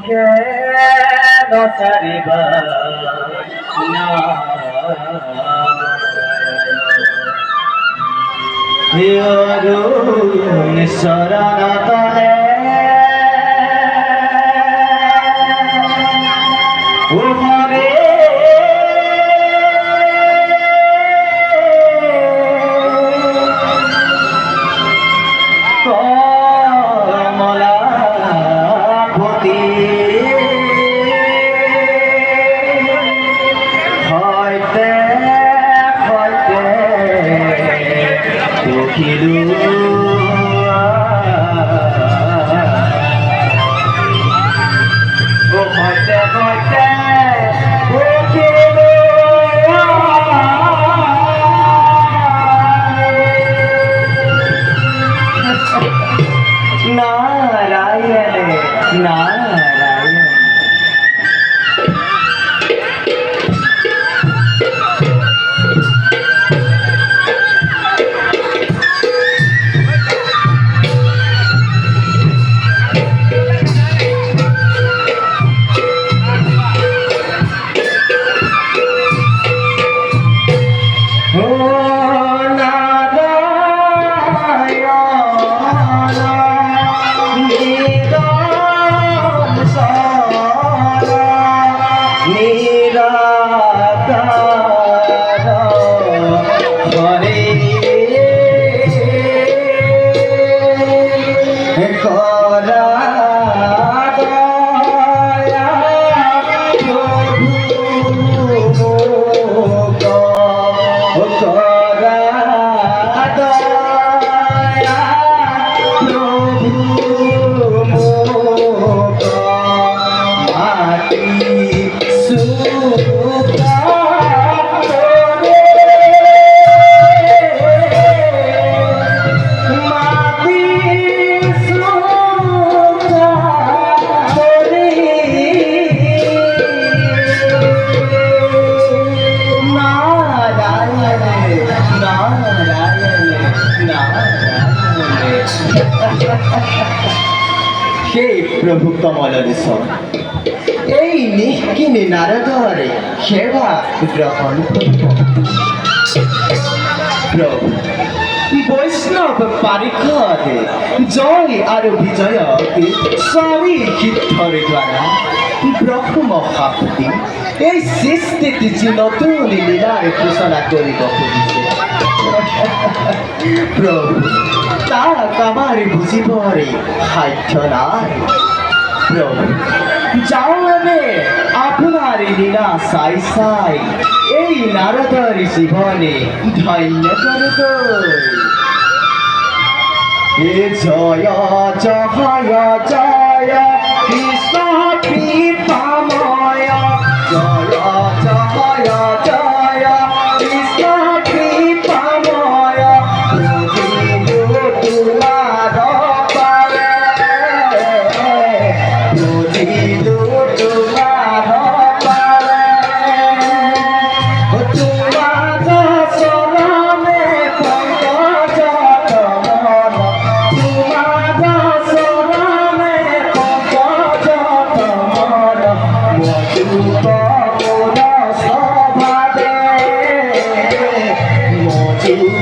কেন ছাড়িবা না হিয়রুণ শরণ তলে উমরে কমলাপতি হইতে হইতে দেখিলু হইতে হইতে नारायण नारायण प्रभु कमल निष्किनी नारदरे सेवा ग्रहण प्रभु वैष्णव पारिखरे जय और विजय स्वामी कीर्तर द्वारा ब्रह्म महापुति सृष्टि जी नतुन लीलार घोषणा कर प्रभु ताक आमार बुझिबरे साध्य नाई प्रभु जाओ आमे आपनार लीला साई साई এই নারদর জীবনে ধন্য করে দই জয় জয় জয় কৃষ্ণ কৃপাময় জয় জয় জয় কৃষ্ণ কৃপাময় প্রভু তোমার পারে প্রভু তোমার